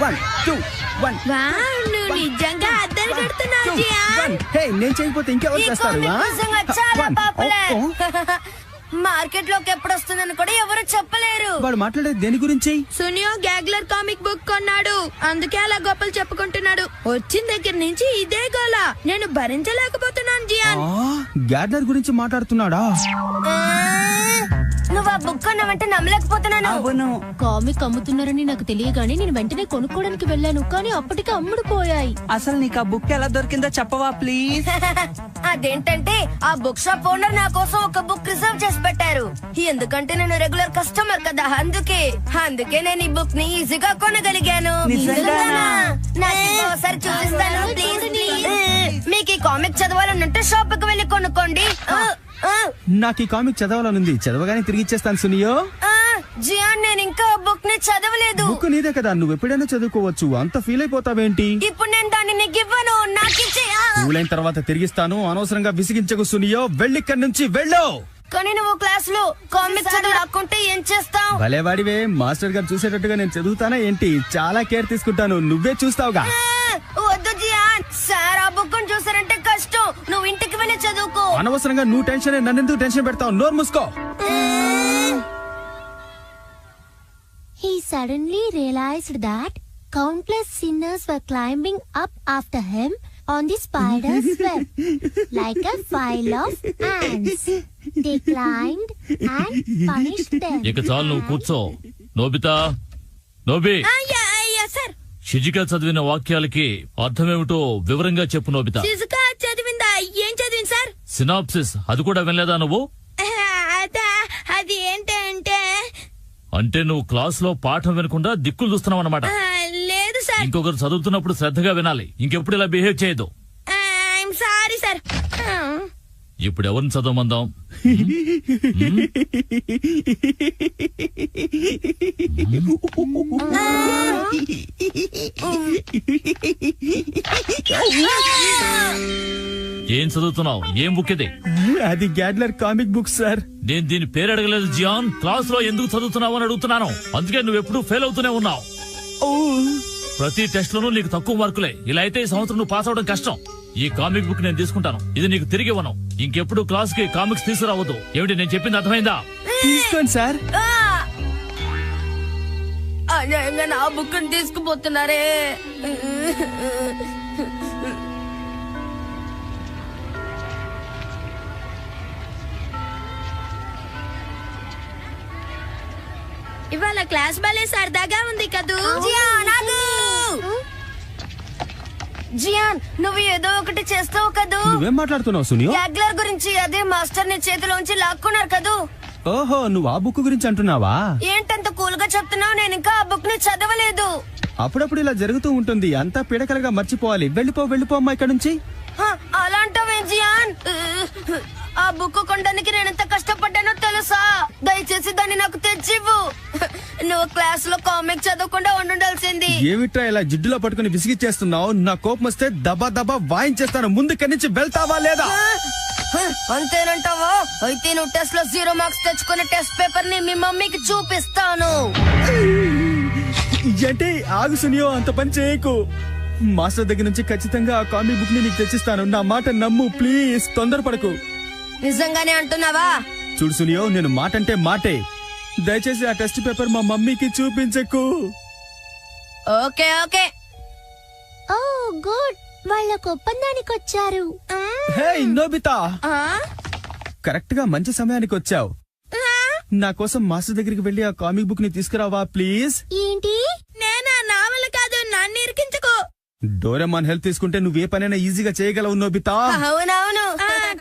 1 2 1 wow, నువ్వు నిజంగా అద్దరు కడుతున్నావు Gian. హే, నేను చేయకపోతే ఇంకెవరు చేస్తారు? చాలా పాపులర్. మార్కెట్ లోకి ఎప్పుడు వస్తుందని కూడా ఎవరు చెప్పలేరు. వాడు మాట్లాడేది దేని గురించి? సునియో గ్యాగ్లర్ కామిక్ బుక్ కొన్నాడు, అందుకే అలా గొప్పలు చెప్పుకుంటున్నాడు. వచ్చిన దగ్గర నుంచి ఇదే గోల, నేను భరించలేకపోతున్నాను జియాన్. గ్యాడ్లర్ గురించి మాట్లాడుతున్నాడా? నువ్వు ఆ బుక్ కొన్నావంటే నమ్మలేకపోతున్నాను. అవును, కామిక్ అమ్ముతున్నారని నాకు తెలియగానే నేను వెంటనే కొనుక్కోవడానికి వెళ్ళాను, కానీ అప్పటికి అమ్ముడు పోయాయి. అసలు నీకు ఆ బుక్ ఎలా దొరికిందో చెప్పవా ప్లీజ్? అదేంటంటే ఆ బుక్ షాప్ ఓనర్ నా కోసం ఒక బుక్ రిజర్వ్ చేసి పెట్టారు. ఎందుకంటే నేను రెగ్యులర్ కస్టమర్ కదా, అందుకే నేను ఈ బుక్ ని ఈజీగా కొనగలిగాను. నిజంగానా? నాకు ఒకసారి చూపిస్తాను ప్లీజ్. మీకు ఈ కామిక్ చదవాలనంటే షాప్ కి వెళ్ళి కొనుక్కోండి. నాకు ఈ కామిక్ చదవాలనుంది, చదవగానే తిరిగి ఇచ్చేస్తాను సునియో. జియాన్, నేను ఇంకా బుక్ ని చదవలేదు. బుక్ నీదే కదా, నువ్వు ఎప్పుడైనా చదువుకోవచ్చు, అంత ఫీల్ అయిపోతావేంటి? ఇప్పుడు నేను దాన్ని నీకు ఇవ్వను, నాకు కూలైన తర్వాత తిరిగిస్తాను. అనవసరంగా విసిగించకు సునియో, వెళ్ళిక్కడి నుంచి వెళ్ళు. కానీ నువ్వు క్లాస్ లో కామిక్ చదవకుంటే ఏం చేస్తావు? భలేవాడివే, మాస్టర్ గారు చూసేటట్టుగా నేను చదువుతానా ఏంటి? చాలా కేర్ తీసుకుంటాను, నువ్వే చూస్తావుగా. వద్దు జియాన్, సార్ ఆ బుక్ చూసారంటే కష్టం. నువ్వు ఇంటికి వెళ్ళి చదువుకో. అనవసరంగా నువ్వు టెన్షన్, నన్నెందుకు టెన్షన్ పెడతావు? నోరు మూసుకో. He suddenly realized that countless sinners were climbing up after him on the spider's web, like a file of ants. They climbed and punished them. ఇక చాలు, నువ్వు కూర్చో. Nobita, Nobi, sir. షిజికా చదివిన వాక్యాలకి అర్థమేమిటో వివరంగా చెప్పు నోబితా. శిజుకా చదివిందా? ఏం చదివింది సార్? సినాప్సిస్, అది కూడా వినలేదా నువ్వు? అది ఏంటంటే అంటే నువ్వు క్లాస్ లో పాఠం వినకుండా దిక్కులు చూస్తున్నావు అన్నమాట. లేదు సార్. ఇంకొకరు చదువుతున్నప్పుడు శ్రద్ధగా వినాలి, ఇంకెప్పుడు ఇలా బిహేవ్ చేయదు. Sorry sir. ఇప్పుడు ఎవరిని చదవమందాం? ఏం చదువుతున్నావు? ఏం బుక్ ఇది? అది గ్యాడ్లర్ కామిక్ బుక్ సార్. నేను దీని పేరు అడగలేదు జియాన్, క్లాస్ లో ఎందుకు చదువుతున్నావు అని అడుగుతున్నాను. అందుకే నువ్వు ఎప్పుడు ఫెయిల్ అవుతూనే ఉన్నావు. ప్రతి టెస్ట్ లోనూ నీకు తక్కువ మార్కులే. ఇలా అయితే ఈ సంవత్సరం నువ్వు పాస్ అవడం కష్టం. ఈ కామిక్ బుక్ నేను తీసుకుంటాను, ఇది నీకు తిరిగి ఇవ్వను. ఇంకెప్పుడు క్లాస్ కి కామిక్స్ తీసుకురావద్దు. ఏమిటి నేను చెప్పింది అర్థమైందా? తీసుకోండి సార్. అన్యాయంగా నా బుక్ తీసుకుపోతున్నారే. ఇవాళ క్లాస్ భలే సరదాగా ఉంది కదూ. జియాన్, నువ్వు ఏదో ఒకటి చేస్తావు కదూ. నువ్వేం మాట్లాడుతున్నావు సునియో? గ్యాగ్లర్ గురించి. అదే మాస్టర్ ని చేతిలోంచి లాక్కున్నారు కదూ. ఓహో, నువ్వు ఆ బుక్ గురించి అంటున్నావా? ఏంటంత కూల్ గా చెప్తున్నావు? నేను ఇంకా ఆ బుక్ ని చదవలేదు. అప్పుడప్పుడు ఇలా జరుగుతూ ఉంటుంది, అంతా పిడకలుగా మర్చిపోవాలి. వెళ్ళిపో అమ్మా ఇక్కడ నుంచి. అలాంటివే జియాన్. ఆ బుక్ కొనడానికి నేను ఎంత కష్టపడ్డానో తెలుసా? దయచేసి దాన్ని నాకు తెచ్చివ్వు. నువ్వు క్లాస్ లో కామిక్ చదవకుండా ఉండాల్సింది. ఏమిట్రా ఇలా జిడ్డులో పట్టుకుని విసిగిచ్చేస్తున్నావు? నా కోపం వస్తే దబా దబా వాయించేస్తాను. ముందు ఇక్కడి నుంచి వెళ్తావా లేదా? అంతేనంటావా? అయితే నువ్వు టెస్ట్ లో 0 మార్క్స్ తెచ్చుకునే టెస్ట్ పేపర్ ని మీ మమ్మీకి చూపిస్తాను. అంటే ఆగు సునియో, అంత పని చేయకు. మాస్టర్ దగ్గర నుంచి ఖచ్చితంగా ఆ కామిక్ బుక్ ని నీకు తెచ్చిస్తాను. నా మాట నమ్ము ప్లీజ్, తొందరపడకు. నిజంగానే అంటున్నావా? చూడు సునియో, నేను మాట అంటే మాటే. దయచేసి ఆ టెస్ట్ పేపర్ మా మమ్మీకి చూపించకు. Okay okay. ఓ గుడ్, వాళ్ళకు ఒప్పందానికి వచ్చారు. హే నోబితా, కరెక్ట్ గా మంచి సమయానికి వచ్చావు. నా కోసం మాస్టర్ దగ్గరికి వెళ్ళి ఆ కామిక్ బుక్ ని తీసుకురావా ప్లీజ్. ఏంటి? నేనా? నా వల్ల కాదు, నన్ను ఇరికించుకో. డోరేమాన్ హెల్ప్ తీసుకుంటే నువ్వే పనైనా ఈజీగా చేయగలవు నోబితా. అవునవును,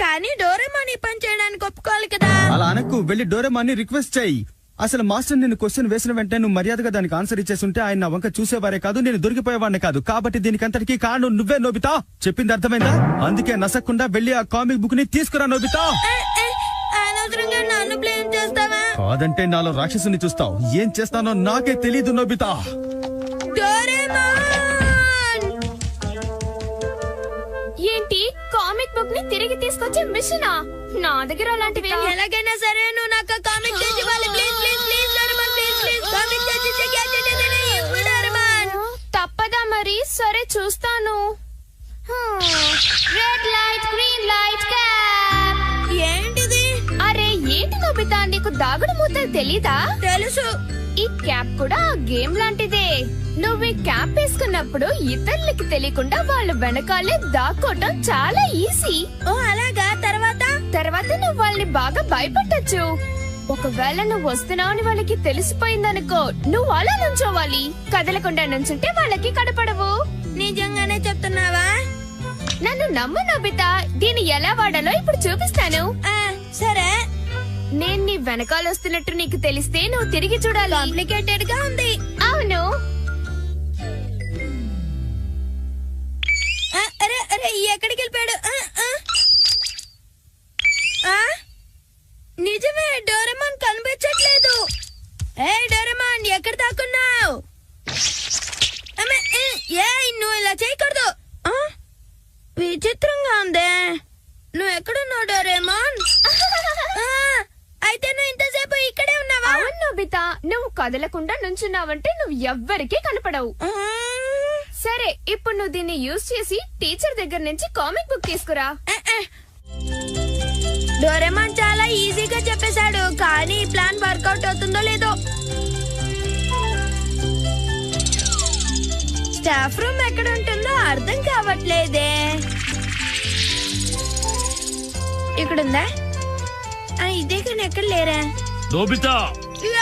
కానీ డోరేమాన్ ఈ పని చేయడానికి ఒప్పుకోవాలి కదా. అలా అనకు, వెళ్ళి డోరేమాన్ ని రిక్వెస్ట్ చేయి. అసలు మాస్టర్ నేను క్వశ్చన్ వేసిన వెంటనే నువ్వు మర్యాదగా దానికి ఆన్సర్ ఇచ్చేస్తుంటే ఆయన నా వంక చూసేవారే కాదు, నేను దొరికిపోయేవాడిని కాదు. కాబట్టి దీనికంతటికీ కారణం నువ్వే నోబితా. చెప్పింది అర్థమైందా? అందుకే నసక్కుండా వెళ్ళి ఆ కామిక్ బుక్ ని తీసుకురా నోబితా. అనవసరంగా నన్ను బ్లేమ్ చేస్తావా? కాదంటే నాలో రాక్షసుని చూస్తావు. ఏం చేస్తానో నాకే తెలీదు నోబితా. ఏంటి, కామిక్ బుక్ ని తిరిగి తీసుకొచ్చే మిషనా? నా దగ్గర అలాంటివి ఎలాగైనా సరే నువ్వు నాకు కామిక్ తెచ్చివ్వాలి. Please please please Doraemon, please please comic తెచ్చి. చూస్తాను. Red light, green light, cap. ఏంటిది? అరే ఏంటి నోబితా, నీకు దాగుడు మూతలు తెలీదా? తెలుసు. ఈ క్యాప్ కూడా గేమ్ లాంటిదే. నువ్వు ఈ క్యాప్ వేసుకున్నప్పుడు ఇతరులకి తెలియకుండా వాళ్ళ వెనకాలే దాక్కోవటం చాలా ఈజీ. ఓ అలాగా? తర్వాత నువ్వు వాళ్ళని బాగా భయపెట్టచ్చు. ఒకవేళ నువ్వు వస్తున్నావని వాళ్ళకి తెలిసిపోయిందనుకో, నువ్వు అలా నుంచోవాలి. కదలకుండా నుంచుంటే వాళ్ళకి కనపడవు. నిజంగానే చెప్తున్నావా? నన్ను నమ్ము నోబితా, దీన్ని ఎలా వాడాలో ఇప్పుడు చూపిస్తాను. సరే. నేను నీ వెనకాల వస్తున్నట్టు నీకు తెలిస్తే నువ్వు తిరిగి చూడాలి. కాంప్లికేటెడ్ గా ఉంది. అవును. అరే అరే, ఎక్కడికి వెళ్ళిపోయాడు? నిజమే, డోరేమాన్ కనిపించట్లేదు. ఏ డోరేమాన్, ఎక్కడ దాక్కున్నావు? నువ్వు ఇలా చేయకూడదు. విచిత్రంగా ఉందే. నువ్వు ఎక్కడున్నావు డోరేమాన్? అయితే నువ్వు ఇంతసేపు ఇక్కడే ఉన్నావా? అవును నోబితా, నువ్వు కదలకుండా నుంచున్నావంటే నువ్వు ఎవ్వరికీ కనపడవు. సరే, ఇప్పుడు నువ్వు దీన్ని యూజ్ చేసి టీచర్ దగ్గర నుంచి కామిక్ బుక్ తీసుకురా. డోరేమాన్ చాలా ఈజీగా చెప్పేశాడు, కానీ ఈ ప్లాన్ వర్కౌట్ అవుతుందో లేదో. స్టాఫ్ రూమ్ ఎక్కడ ఉంటుందో అర్థం కావట్లేదే. ఇక్కడుందా? ఇదే కానీ ఎక్కడ లేరా? నోబితా,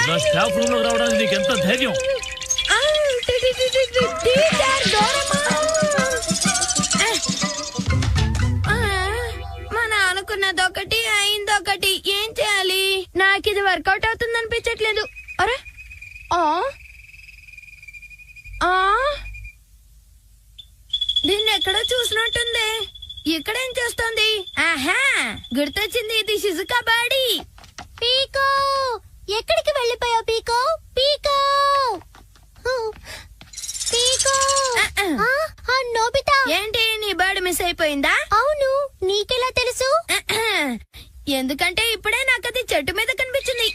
నా స్టాఫ్ రూమ్ లోకి రావడానికి నీకు ఎంత ధైర్యం? అనుకున్నదొకటి అయిందొకటి. ఏం చేయాలి? నాకు ఇది వర్కౌట్ అవుతుంది అనిపించట్లేదు. అరే దీన్ని ఎక్కడో చూసినట్టుంది. ఇక్కడేం చేస్తుంది? ఆహా, గుర్తొచ్చింది, ఇది షిజుకా బాడీ. పీకో, ఎక్కడికి వెళ్ళిపోయావు పీకో? పీకో పీకో. నోబితా, ఏంటి నీ బర్డ్ మిస్ అయిపోయిందా? అవును, నీకెలా తెలుసు? ఎందుకంటే ఇప్పుడే నాకు అది చెట్టు మీద కనిపించింది.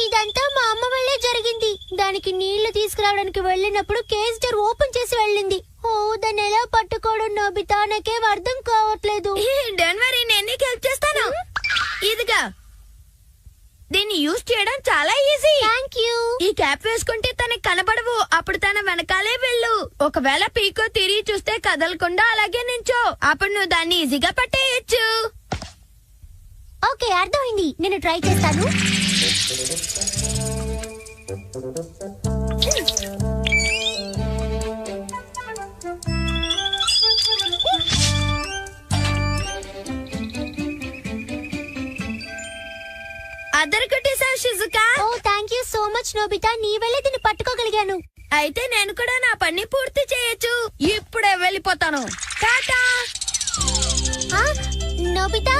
ఇదంతా మా అమ్మ వల్లే జరిగింది. దానికి నీళ్లు తీసుకురావడానికి వెళ్ళినప్పుడు కేజ్ డోర్ ఓపెన్ చేసి వెళ్ళింది. ఓ, దాన్ని ఎలా పట్టుకోవడం నోబితా, నాకేం అర్థం కావట్లేదు. డోంట్ వరీ, నేను నీకు హెల్ప్ చేస్తాను. ఇదిగా, దీన్ని యూజ్ చేయడం చాలా ఈజీ. Thank you. ఈ క్యాప్ వేసుకుంటే తనకి కనబడవు, అప్పుడు తన వెనకాలే వెళ్ళు. ఒకవేళ పీకో తిరిగి చూస్తే కదలకుండా అలాగే నించో, అప్పుడు నువ్వు దాన్ని ఈజీగా పట్టేయచ్చు. ఓకే, అర్థమైంది. నేను ట్రై చేస్తాను. అదరగొట్టేశావు Shizuka. Oh, thank you so much Nobita, నీ వల్లే దీన్ని పట్టుకోగలిగాను. అయితే నేను కూడా నా పని పూర్తి చేయొచ్చు. ఇప్పుడే వెళ్ళిపోతాను. టాటా. నోబితా,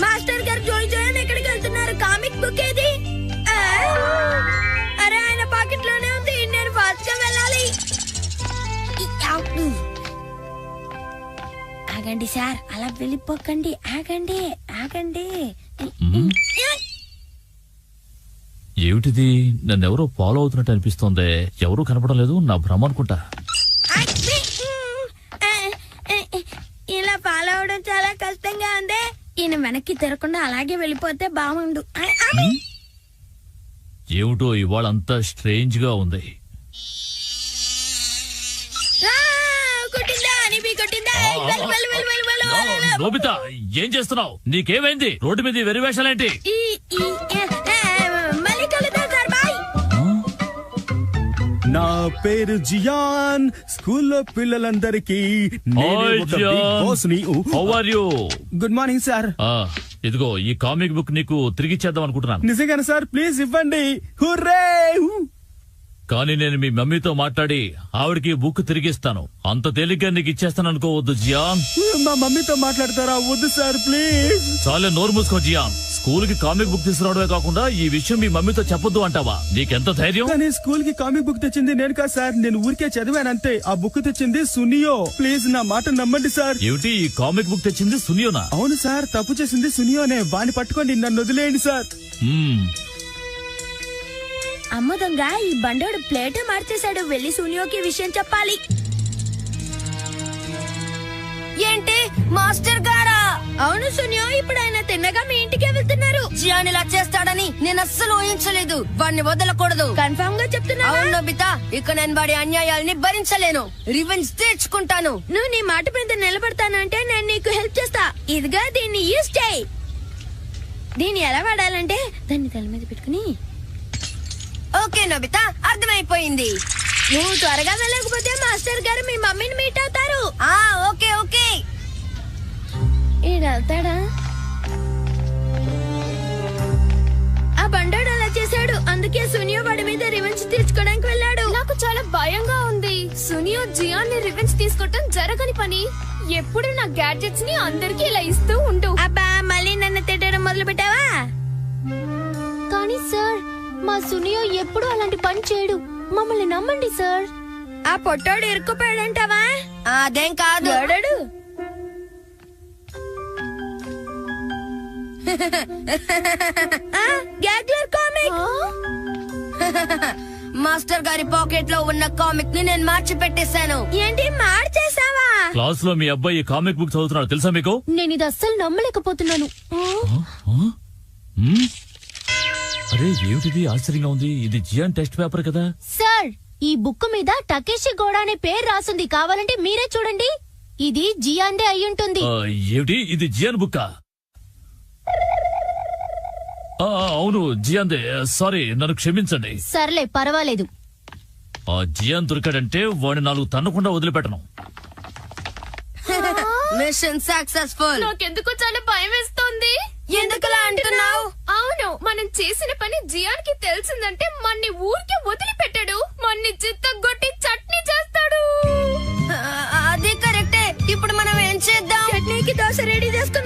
మాస్టర్ గారు జోయి జోయన్ ఎక్కడికి వెళ్తున్నారు? కామిక్ బుక్ ఏది? అరే, ఆయన పాకెట్ లోనే ఉంది. నేను ఫాస్ట్ గా వెళ్ళాలి. ఆగండి సార్, అలా వెళ్ళిపోకండి. ఆగండి ఆగండి. ఏమిటిది? నన్నెవరో ఫాలో అవుతున్నట్టు అనిపిస్తోంది. ఎవరూ కనపడం లేదు, నా భ్రమ అనుకుంటా. ఇలా ఫాలో అవడం చాలా కష్టంగా ఉంది. ఈయన వెనక్కి తిరగకుండా అలాగే వెళ్ళిపోతే బాగుండు. ఏమిటో ఇవాళ అంతా స్ట్రేంజ్ గా ఉంది. నోబితా, ఏం చేస్తున్నావు? నీకేమైంది? రోడ్డు మీద వెరివేషాలేంటి? నా పేరు జియాన్. స్కూల్లో పిల్లలందరికీ గుడ్ మార్నింగ్ సార్. ఇదిగో ఈ కామిక్ బుక్ నీకు తిరిగిచ్చేద్దాం అనుకుంటున్నాను. నిజంగానే సార్, ప్లీజ్ ఇవ్వండి. హుర్రే! కానీ నేను మీ మమ్మీతో మాట్లాడి ఆవిడకి బుక్ తిరిగిస్తాను. అంత తేలిగ్గా నీకు ఇచ్చేస్తాను అనుకోవద్దు జియాన్. మా మమ్మీతో మాట్లాడతారా? వద్దు సార్, ప్లీజ్. చాలే, నోరు మూసుకో జియాన్. స్కూల్ కి కామిక్ బుక్ తీసుకురావడమే కాకుండా ఈ విషయం మీ మమ్మీతో చెప్పొద్దు అంటావా? నీకెంత ధైర్యం? కానీ స్కూల్ కి కామిక్ బుక్ తెచ్చింది నేను కాదు సార్, నేను ఊరికే చదివానంతే. ఆ బుక్ తెచ్చింది సునియో. ప్లీజ్ నా మాట నమ్మండి సార్. ఏమిటి ఈ కామిక్ బుక్ తెచ్చింది సునియోనా? అవును సార్, తప్పు చేసింది సునియోనే. వాణ్ణి పట్టుకొని నన్ను వదిలేయండి సార్. అమ్మ దొంగ, ఈ బండోడు ప్లేట్ మార్చేశాడు. వెళ్ళి సునియోకి విషయం చెప్పాలి. ఏంటి మాస్టర్ గారా? అవును సునియో, ఇప్పుడు ఆయన తిన్నగా మీ ఇంటికే వెళ్తున్నారు. జియాన్ ఇలా చేస్తాడని నేను అస్సలు ఊహించలేదు. వాడిని వదలకూడదు. కన్ఫర్మ్ గా చెప్తున్నా? అవును నోబితా, ఇక నేను వాడి అన్యాయాల్ని భరించలేను. రివెంజ్ తీర్చుకుంటాను. నువ్వు నీ మాట మీద నిలబడతానంటే నేను నీకు హెల్ప్ చేస్తా. ఇదిగా దీన్ని యూజ్ చేయి. దీన్ని ఎలా వాడాలంటే దాన్ని తల మీద పెట్టుకుని. ఓకే నోబితా, అర్థమైపోయింది. నువ్వు త్వరగా వెళ్ళకపోతే మాస్టర్ గారు మీ మమ్మీని మీట్ అవుతారు. Okay okay. ఈడవుతాడా? ఆ బండోడు అలా చేశాడు, అందుకే సునియో వాడి మీద రివెంజ్ తీర్చుకోవడానికి వెళ్ళాడు. నాకు చాలా భయంగా ఉంది. సునియో జియాన్ ని రివెంజ్ తీసుకోవటం జరగని పని. ఎప్పుడు నా గ్యాడ్జెట్స్ ని అందరికి ఇలా ఇస్తూ ఉండు. అబ్బా, మళ్ళీ నన్ను తిట్టడం మొదలు పెట్టావా? కానీ సార్, మా సునియో ఎప్పుడు అలాంటి పని చేయడు. మమ్మల్ని నమ్మండి సార్. ఆ పొట్టోడు ఇరుక్కుపోయాడంటావా? అదేం కాదు. గ్యాగ్లర్ కామిక్. మాస్టర్ గారి పాకెట్ లో ఉన్న కామిక్ ని నేను మార్చి పెట్టేశాను. ఏంటి మార్చేసావా? క్లాస్ లో మీ అబ్బాయి కామిక్ బుక్ చదువుతున్నాడు తెలుసా మీకు? నేను ఇది అస్సలు నమ్మలేకపోతున్నాను. అరే ఏమిటిది ఆశ్చర్యంగా ఉంది. ఇది జియాన్ టెస్ట్ పేపర్ కదా? సార్, ఈ బుక్ మీద టకేషి గౌడ అనే పేరు రాసుంది. కావాలంటే మీరే చూడండి. ఇది జియాందే అయ్యుంటుంది. ఏమిటి ఇది జియాన్ బుక్కా? అవును జియాందే. సారీ, నన్ను క్షమించండి. సర్లే, పర్వాలేదు. ఆ జియాన్ దొరికాడంటే వాడిని 4 తన్నకుండా వదిలిపెట్టను. Mission successful. నాకెందుకు చాలా భయం వేస్తోంది. ఎందుకలా అంటున్నావు? అవును, మనం చేసిన పని జియాన్ కి తెలిసిందంటే మన్ని ఊరికి వదిలిపెట్టాడు. మన్ని చిత్తగొట్టి చట్నీ చేస్తాడు. అది కరెక్టే. ఇప్పుడు మనం ఏం చేద్దాం? చట్నీకి దోశ రెడీ చేసుకుందాం.